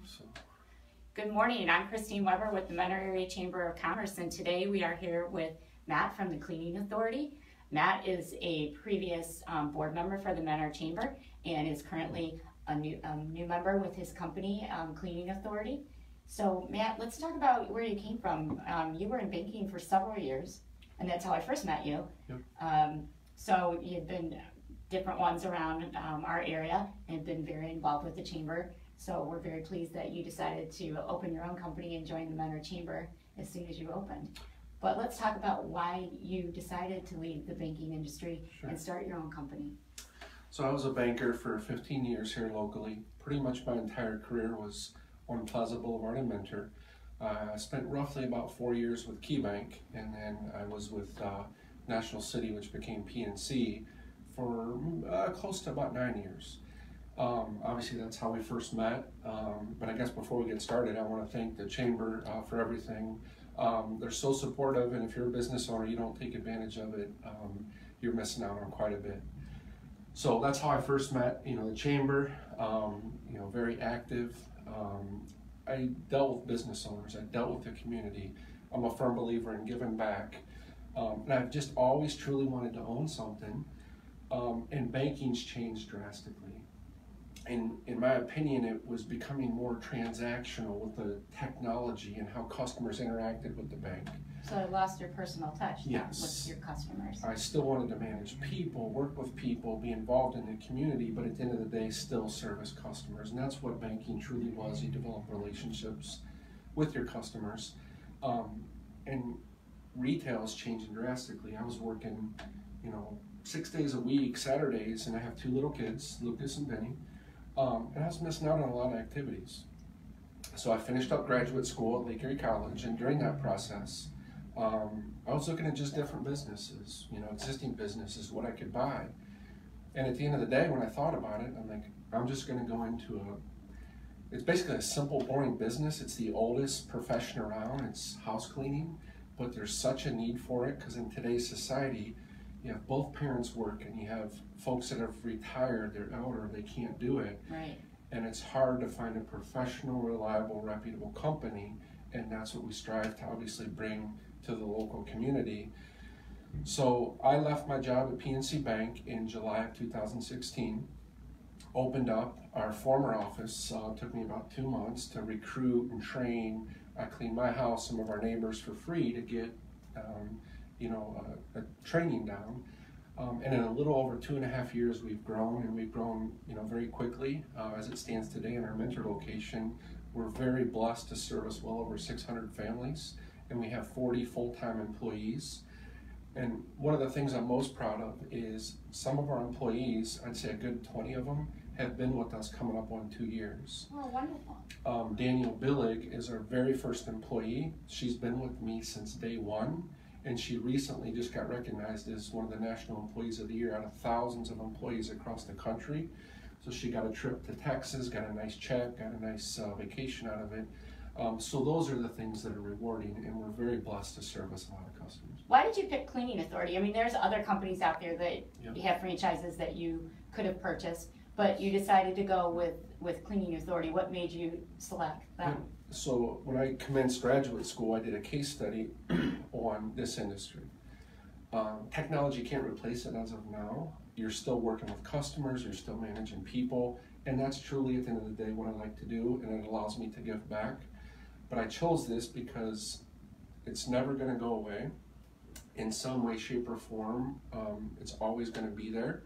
So, Good morning, I'm Christine Weber with the Mentor Area Chamber of Commerce, and today we are here with Matt from the Cleaning Authority. Matt is a previous board member for the Mentor Chamber and is currently a new member with his company, Cleaning Authority. So Matt, let's talk about where you came from. You were in banking for several years, and that's how I first met you. Yep. So you've been different ones around our area and been very involved with the chamber. So we're very pleased that you decided to open your own company and join the Mentor Chamber as soon as you opened. But let's talk about why you decided to leave the banking industry and start your own company. So I was a banker for 15 years here locally. Pretty much my entire career was on Plaza Boulevard in Mentor. I spent roughly about 4 years with KeyBank, and then I was with National City, which became PNC, for close to about 9 years. Obviously that's how we first met, but I guess before we get started, I want to thank the Chamber for everything. They're so supportive, and if you're a business owner, you don't take advantage of it, you're missing out on quite a bit. So that's how I first met, the Chamber, very active. I dealt with business owners, I dealt with the community. I'm a firm believer in giving back, and I've just always truly wanted to own something, and banking's changed drastically. And in my opinion, it was becoming more transactional with the technology and how customers interacted with the bank. So I lost your personal touch Yes. with your customers. I still wanted to manage people, work with people, be involved in the community, but at the end of the day, still service customers. And that's what banking truly was. You develop relationships with your customers. And retail is changing drastically. I was working, 6 days a week, Saturdays, and I have 2 little kids, Lucas and Benny. And I was missing out on a lot of activities. So I finished up graduate school at Lake Erie College, and during that process, I was looking at just different businesses, existing businesses, what I could buy. And at the end of the day, when I thought about it, I'm like, I'm just gonna go into it's basically a simple, boring business. It's the oldest profession around, it's house cleaning, but there's such a need for it, because in today's society, you have both parents work, and you have folks that have retired, they're elder, they can't do it. Right. And it's hard to find a professional, reliable, reputable company, and that's what we strive to obviously bring to the local community. So I left my job at PNC Bank in July of 2016, opened up our former office. Took me about 2 months to recruit and train. I cleaned my house, some of our neighbors, for free to get a training down. And in a little over 2.5 years, we've grown, and we've grown, very quickly. As it stands today in our Mentor location, we're very blessed to service well over 600 families, and we have 40 full-time employees. And one of the things I'm most proud of is some of our employees, I'd say a good 20 of them, have been with us coming up on 2 years. Oh, wonderful. Daniel Billig is our very first employee. She's been with me since day one. And she recently just got recognized as one of the National Employees of the Year out of thousands of employees across the country. So she got a trip to Texas, got a nice check, got a nice vacation out of it. So those are the things that are rewarding, and we're very blessed to service a lot of customers. Why did you pick Cleaning Authority? I mean, there's other companies out there that Yep. have franchises that you could have purchased, but you decided to go with Cleaning Authority. What made you select them? Yep. So when I commenced graduate school, I did a case study on this industry. Technology can't replace it as of now. You're still working with customers, you're still managing people, and that's truly, at the end of the day, what I like to do, and it allows me to give back. But I chose this because it's never going to go away in some way, shape, or form. It's always going to be there.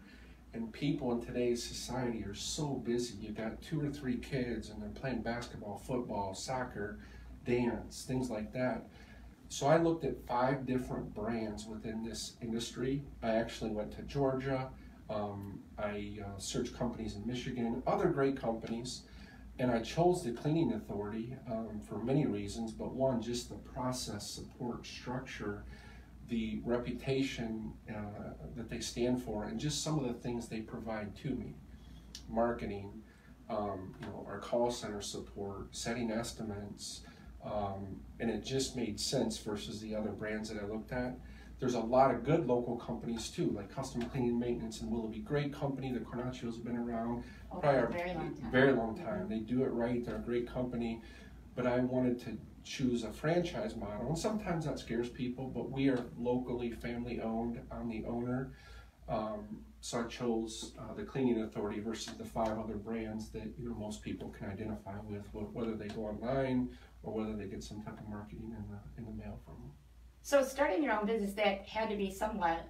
And people in today's society are so busy. You got 2 or 3 kids, and they're playing basketball, football, soccer, dance, things like that. So I looked at 5 different brands within this industry. I actually went to Georgia. I searched companies in Michigan, other great companies, and I chose the Cleaning Authority for many reasons, but one, just the process, support, structure, the reputation that they stand for, and just some of the things they provide to me. Marketing, our call center support, setting estimates, and it just made sense versus the other brands that I looked at. There's a lot of good local companies too, like Custom Cleaning and Maintenance in Willoughby, great company. The Cornaccios have been around Probably a very long time. Very long time. They do it right. They're a great company. But I wanted to choose a franchise model, and sometimes that scares people. But we are locally family owned. I'm the owner, so I chose the Cleaning Authority versus the 5 other brands that most people can identify with, whether they go online or whether they get some type of marketing in the mail from them. So starting your own business, that had to be somewhat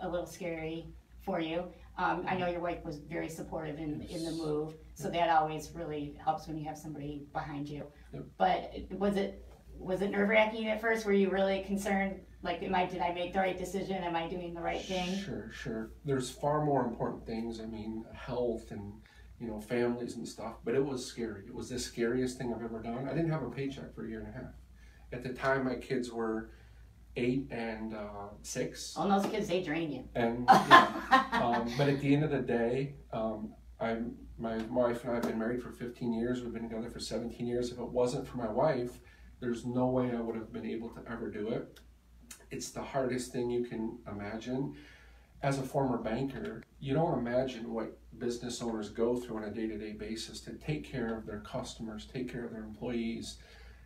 a little scary for you. I know your wife was very supportive in the move, so that always really helps when you have somebody behind you. Yep. But was it nerve-wracking at first? Were you really concerned, like, did I make the right decision? Am I doing the right thing? Sure. There's far more important things. I mean, health and families and stuff. But it was scary. It was the scariest thing I've ever done. I didn't have a paycheck for a year and a half. At the time, my kids were 8 and 6. Oh, those kids, they drain you. And but at the end of the day, my wife and I have been married for 15 years. We've been together for 17 years. If it wasn't for my wife, there's no way I would have been able to ever do it. It's the hardest thing you can imagine. As a former banker, you don't imagine what business owners go through on a day-to-day basis to take care of their customers, take care of their employees.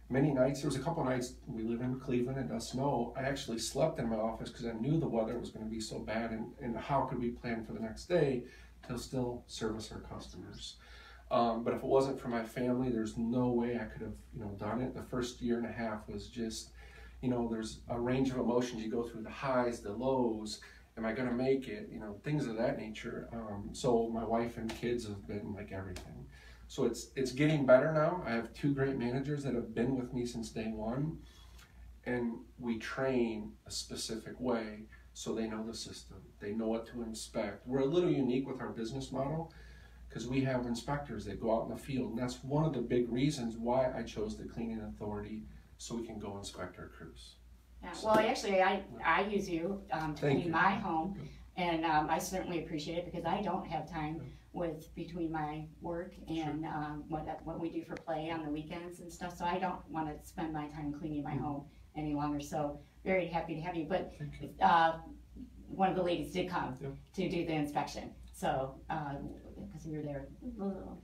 Many nights, there was a couple of nights, we live in Cleveland, it does snow. I actually slept in my office because I knew the weather was going to be so bad, and how could we plan for the next day to still service our customers. But if it wasn't for my family, there's no way I could have done it. The first year and a half was just, there's a range of emotions. You go through the highs, the lows. Am I going to make it? Things of that nature. So my wife and kids have been like everything. So it's getting better now. I have 2 great managers that have been with me since day one, and we train a specific way so they know the system. They know what to inspect. We're a little unique with our business model because we have inspectors that go out in the field, and that's one of the big reasons why I chose the Cleaning Authority, so we can go inspect our crews. Yeah. Well, actually, I use you to clean my home, and I certainly appreciate it because I don't have time between my work and what we do for play on the weekends and stuff. So I don't want to spend my time cleaning my home any longer. So very happy to have you. But one of the ladies did come to do the inspection. So because we were there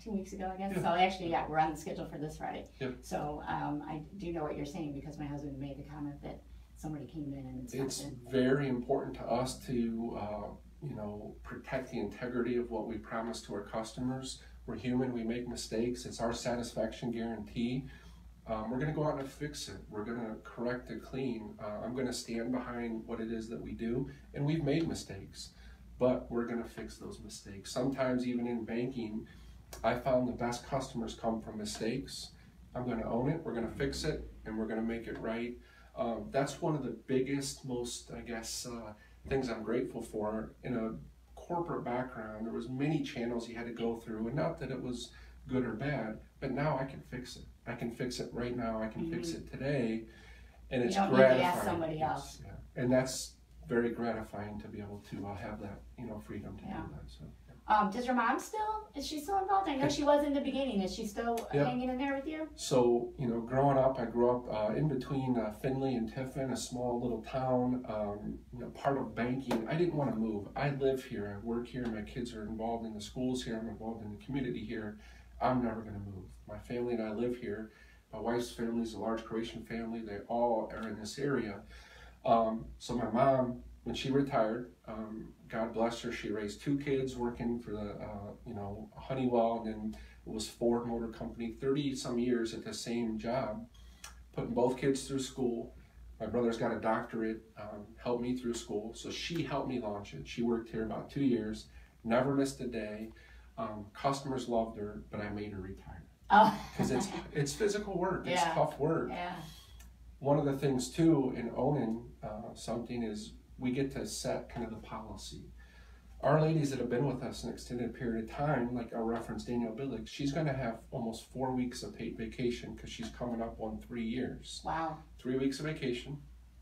2 weeks ago, I guess. So actually, we're on the schedule for this Friday. So I do know what you're saying because my husband made the comment that somebody came in and inspected. It's very important to us to protect the integrity of what we promise to our customers. We're human, we make mistakes. It's our satisfaction guarantee. We're going to go out and fix it. We're going to correct and clean. I'm going to stand behind what it is that we do, and we've made mistakes, but we're going to fix those mistakes. Sometimes even in banking, I found the best customers come from mistakes. I'm going to own it, we're going to fix it, and we're going to make it right. That's one of the biggest, most, things I'm grateful for. In a corporate background, there was many channels you had to go through, and not that it was good or bad, but now I can fix it. I can fix it right now. I can fix it today, and it's gratifying. You don't need to ask somebody else. And that's very gratifying to be able to have that, freedom to do that. So. Does your mom is she still involved? I know she was in the beginning. Is she still hanging in there with you? So, growing up, I grew up in between Findlay and Tiffin, a small little town, part of banking. I didn't want to move. I live here, I work here, my kids are involved in the schools here, I'm involved in the community here. I'm never going to move. My family and I live here. My wife's family is a large Croatian family. They all are in this area. So my mom, when she retired, God bless her, she raised 2 kids working for the, Honeywell, and then it was Ford Motor Company, 30 some years at the same job, putting both kids through school. My brother's got a doctorate, helped me through school, so she helped me launch it. She worked here about 2 years, never missed a day. Customers loved her, but I made her retire. Because it's physical work, it's tough work. One of the things too in owning something is we get to set kind of the policy. Our ladies that have been with us an extended period of time, like our reference Danielle Billick, she's going to have almost 4 weeks of paid vacation because she's coming up on 3 years. Wow. 3 weeks of vacation,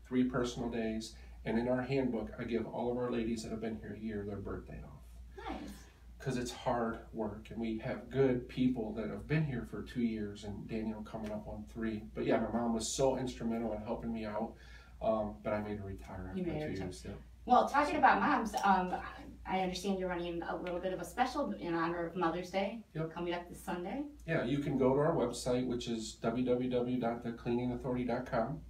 3 personal days, and in our handbook, I give all of our ladies that have been here a year their birthday off. Nice. Because it's hard work, and we have good people that have been here for 2 years, and Danielle coming up on 3. But yeah, my mom was so instrumental in helping me out. but I made her retire after 2 years. Yeah. Well, talking about moms, I understand you're running a little bit of a special in honor of Mother's Day coming up this Sunday. Yeah, you can go to our website, which is www.thecleaningauthority.com,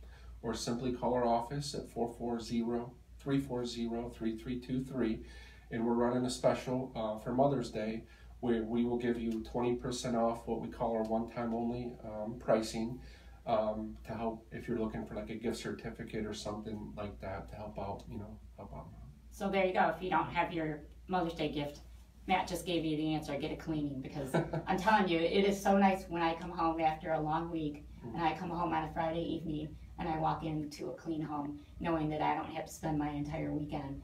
or simply call our office at 440-340-3323. And we're running a special for Mother's Day where we will give you 20% off what we call our one-time only pricing to help if you're looking for like a gift certificate or something like that to help out, help out. So there you go. If you don't have your Mother's Day gift, Matt just gave you the answer. Get a cleaning, because I'm telling you, it is so nice when I come home after a long week and I come home on a Friday evening and I walk into a clean home knowing that I don't have to spend my entire weekend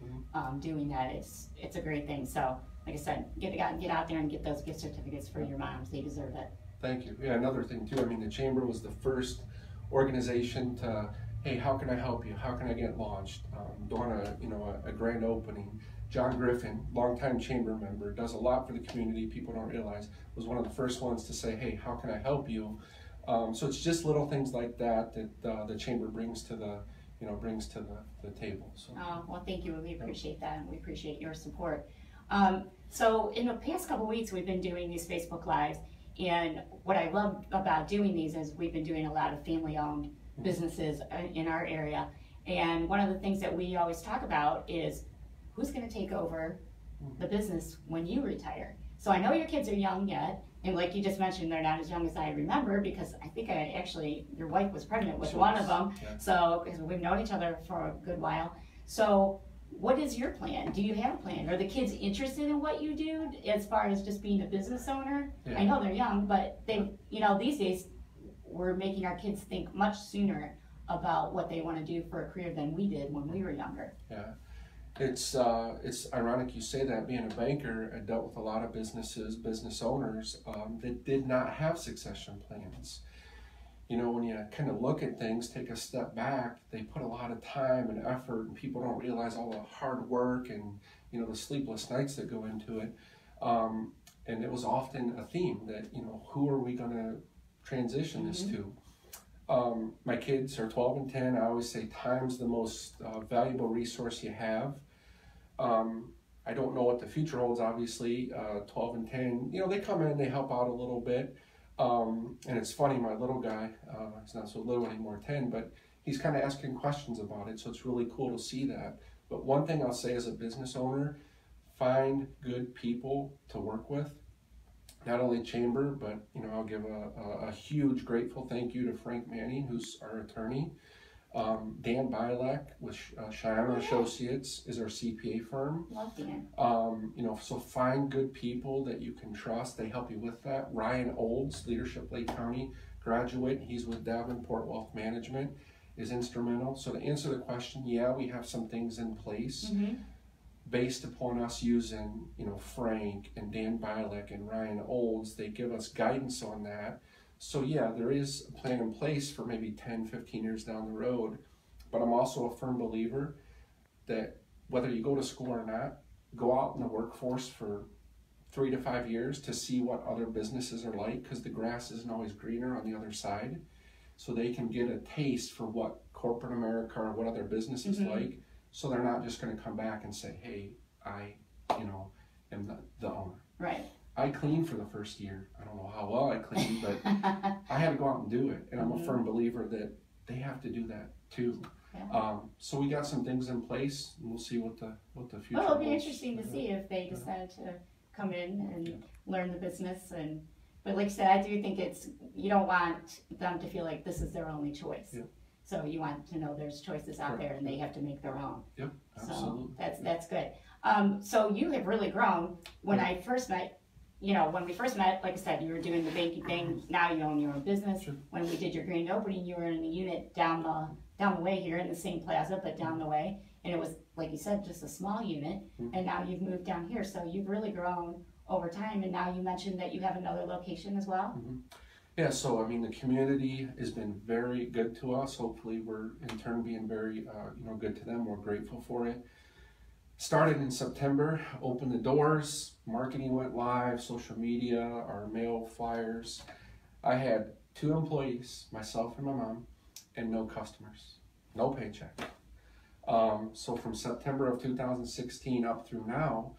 doing that. It's a great thing. So like I said, get out there and get those gift certificates for your moms. They deserve it. Thank you. Yeah, another thing too, I mean, the Chamber was the first organization to, hey, how can I help you? How can I get launched? Doing a grand opening. John Griffin, longtime Chamber member, does a lot for the community, people don't realize, was one of the first ones to say, hey, how can I help you? So it's just little things like that the Chamber brings to the table. So. Oh, well, thank you. We appreciate that, and we appreciate your support. So in the past couple weeks, we've been doing these Facebook Lives, and what I love about doing these is we've been doing a lot of family-owned businesses in our area, and one of the things that we always talk about is who's going to take over the business when you retire. So I know your kids are young yet, and like you just mentioned, they're not as young as I remember, because I think your wife was pregnant with one of them. Yeah. So because we've known each other for a good while. So what is your plan? Do you have a plan? Are the kids interested in what you do as far as just being a business owner? Yeah. I know they're young, but they, these days we're making our kids think much sooner about what they want to do for a career than we did when we were younger. Yeah. It's ironic you say that. Being a banker, I dealt with a lot of business owners that did not have succession plans. When you kind of look at things, take a step back, they put a lot of time and effort, and people don't realize all the hard work and the sleepless nights that go into it. And it was often a theme that who are we going to transition this to? My kids are 12 and 10. I always say time's the most valuable resource you have. I don't know what the future holds, obviously. 12 and 10, they come in, they help out a little bit. And it's funny, my little guy, he's not so little anymore, 10, but he's kind of asking questions about it, so it's really cool to see that. But one thing I'll say as a business owner, find good people to work with. Not only Chamber, but I'll give a huge grateful thank you to Frank Manning, who's our attorney. Dan Bialek with Cheyenne Associates is our CPA firm. Love Dan. So find good people that you can trust. They help you with that. Ryan Olds, Leadership Lake County graduate. He's with Davenport Wealth Management, is instrumental. So to answer the question, yeah, we have some things in place. Based upon us using, Frank and Dan Bialek and Ryan Olds. They give us guidance on that. So yeah, there is a plan in place for maybe 10, 15 years down the road. But I'm also a firm believer that whether you go to school or not, go out in the workforce for 3 to 5 years to see what other businesses are like, because the grass isn't always greener on the other side. So they can get a taste for what corporate America or what other business is like. So they're not just going to come back and say, hey, I, am the owner. Right. I cleaned for the first year. I don't know how well I cleaned, but I had to go out and do it. And I'm a firm believer that they have to do that too. Yeah. So we got some things in place, and we'll see what the future holds. It'll be interesting to see if they decide to come in and learn the business. But like I said, I do think you don't want them to feel like this is their only choice. Yeah. So you want to know there's choices out there, and they have to make their own. Yep, absolutely. So that's good. So you have really grown. When I first met, when we first met, like I said, you were doing the banking thing. Now you own your own business. Sure. When we did your grand opening, you were in the unit down the way here in the same plaza, but down the way. And it was, like you said, just a small unit. And now you've moved down here. So you've really grown over time. And now you mentioned that you have another location as well. Yeah, so the community has been very good to us. Hopefully we're in turn being very good to them. We're grateful for it. Started in September, opened the doors, marketing went live, social media, our mail flyers. I had 2 employees, myself and my mom, and no customers. no paycheck. So from September of 2016 up through now,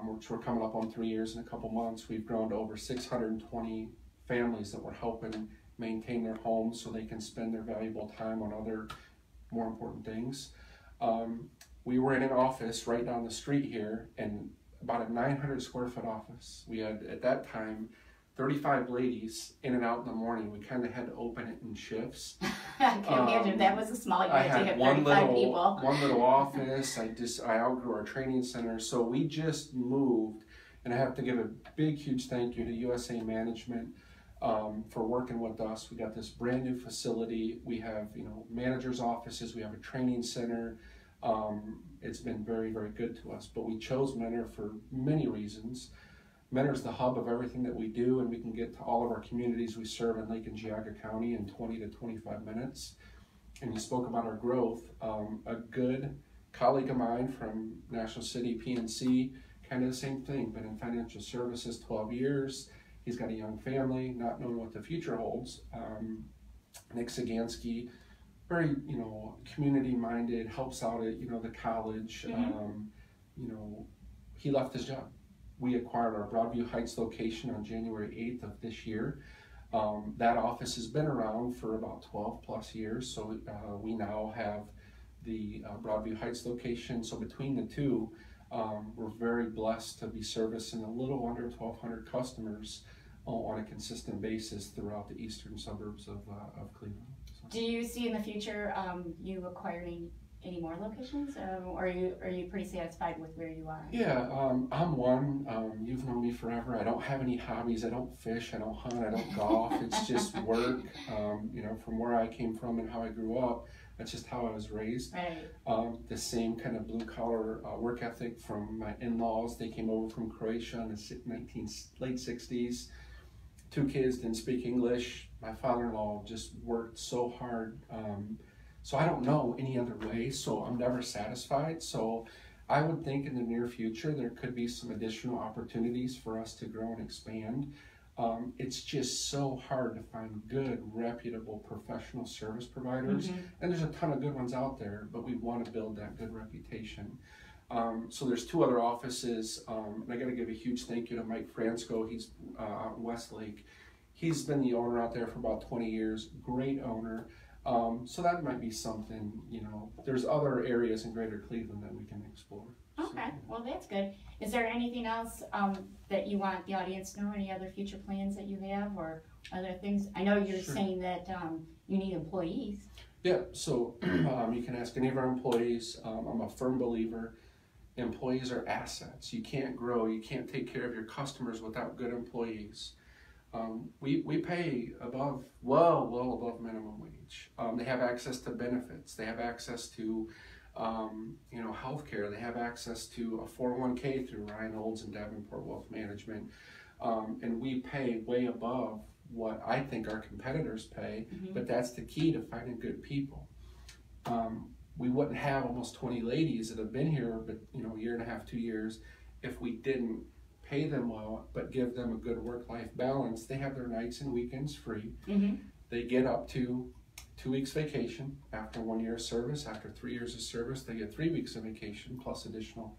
which we're coming up on 3 years in a couple months, we've grown to over 620 families that we're helping maintain their homes so they can spend their valuable time on other more important things. We were in an office right down the street here, and about a 900 square foot office. We had, at that time, 35 ladies in and out in the morning. We kind of had to open it in shifts. I can imagine that was a small unit I to had have one 35 people. little office. I outgrew our training center. So we just moved, and I have to give a big, huge thank you to USA Management for working with us. We got this brand new facility. We have, managers' offices. We have a training center. It's been very, very good to us. But we chose Mentor for many reasons. Mentor is the hub of everything that we do, and we can get to all of our communities we serve in Lake and Geauga County in 20 to 25 minutes. And you spoke about our growth. A good colleague of mine from National City PNC, kind of the same thing, been in financial services 12 years. He's got a young family, not knowing what the future holds. Nick Sagansky, very, community-minded, helps out at, the college. He left his job. We acquired our Broadview Heights location on January 8th of this year. That office has been around for about 12 plus years, so we now have the Broadview Heights location. So between the two, we're very blessed to be servicing a little under 1,200 customers on a consistent basis throughout the eastern suburbs of Cleveland. So. Do you see in the future you acquiring any more locations, or are you pretty satisfied with where you are? Yeah, I'm one. You've known me forever. I don't have any hobbies. I don't fish. I don't hunt. I don't golf. It's just work. From where I came from and how I grew up, that's just how I was raised. Right. The same kind of blue collar work ethic from my in-laws. They came over from Croatia in the late 60s. 2 kids, didn't speak English. My father-in-law just worked so hard. So I don't know any other way, so I'm never satisfied. So I would think in the near future there could be some additional opportunities for us to grow and expand. It's just so hard to find good, reputable, professional service providers. And there's a ton of good ones out there, but we want to build that good reputation. So there's 2 other offices, and I got to give a huge thank you to Mike Franco. He's out in Westlake. He's been the owner out there for about 20 years, great owner. So that might be something, there's other areas in greater Cleveland that we can explore. Okay, well that's good. Is there anything else that you want the audience to know, any other future plans that you have or other things? I know you're saying that you need employees. Yeah, so you can ask any of our employees. I'm a firm believer. Employees are assets. You can't grow, you can't take care of your customers without good employees. We pay well above minimum wage. They have access to benefits. They have access to, health care. They have access to a 401k through Ryan Olds and Davenport Wealth Management. And we pay way above what I think our competitors pay, but that's the key to finding good people. We wouldn't have almost 20 ladies that have been here, but a year and a half, 2 years, if we didn't pay them well, but give them a good work-life balance. They have their nights and weekends free. They get up to 2 weeks vacation after 1 year of service. After 3 years of service, they get 3 weeks of vacation plus additional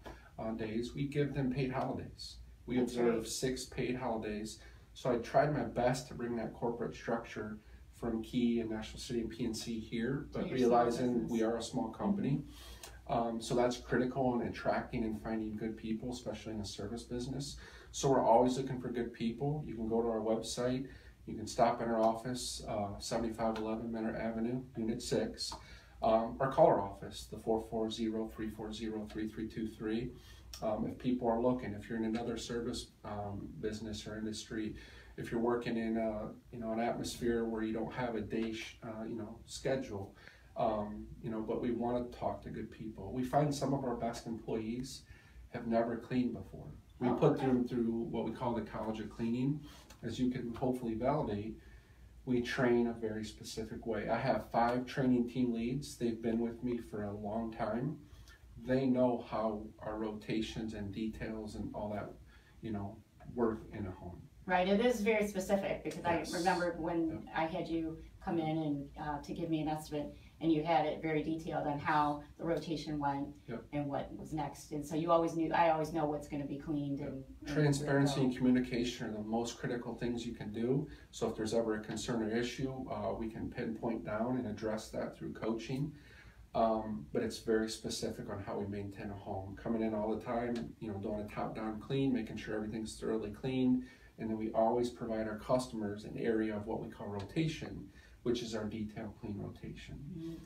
days. We give them paid holidays. We observe 6 paid holidays. So I tried my best to bring that corporate structure from Key and National City and PNC here, but realizing we are a small company. So that's critical in attracting and finding good people, especially in the service business. So we're always looking for good people. You can go to our website. You can stop in our office, 7511 Mentor Avenue, Unit 6, or call our office, the 440-340-3323. If people are looking, if you're in another service business or industry, if you're working in an atmosphere where you don't have a day schedule, but we want to talk to good people. We find some of our best employees have never cleaned before. We put them through what we call the College of Cleaning. As you can hopefully validate, we train a very specific way. I have 5 training team leads. They've been with me for a long time. They know how our rotations and details and all that, work in a home. Right, it is very specific because I remember when I had you come in and to give me an estimate, and you had it very detailed on how the rotation went and what was next. And so you always knew, I always know what's going to be cleaned. And transparency and communication are the most critical things you can do. So if there's ever a concern or issue, we can pinpoint down and address that through coaching. But it's very specific on how we maintain a home. Coming in all the time, doing a top-down clean, making sure everything's thoroughly cleaned, and then we always provide our customers an area of what we call rotation, which is our detail clean rotation.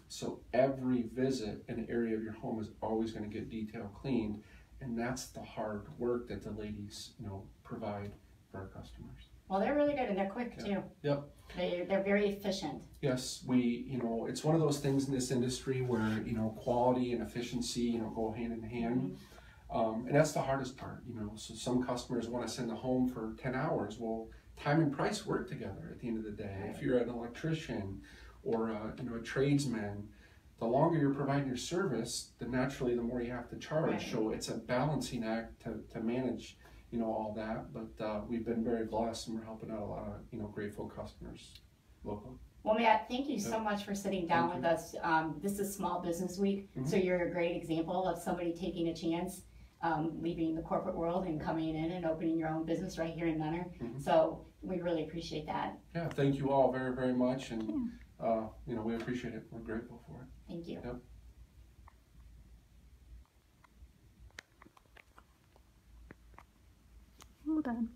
So every visit, an area of your home is always going to get detail cleaned, and that's the hard work that the ladies, provide for our customers. Well, they're really good and they're quick too. Yep. They're very efficient. Yes, it's one of those things in this industry where, quality and efficiency, go hand in hand. And that's the hardest part, so some customers want to send a home for 10 hours. Well, time and price work together at the end of the day. If you're an electrician or a tradesman, the longer you're providing your service, then naturally the more you have to charge. So it's a balancing act to manage, all that. But we've been very blessed, and we're helping out a lot of, grateful customers locally. Well, Matt, thank you so much for sitting down with us. This is Small Business Week, so you're a great example of somebody taking a chance, leaving the corporate world and coming in and opening your own business right here in Mentor. So we really appreciate that. Yeah, thank you all very, very much, and we appreciate it. We're grateful for it. Thank you. Yep. Hold on.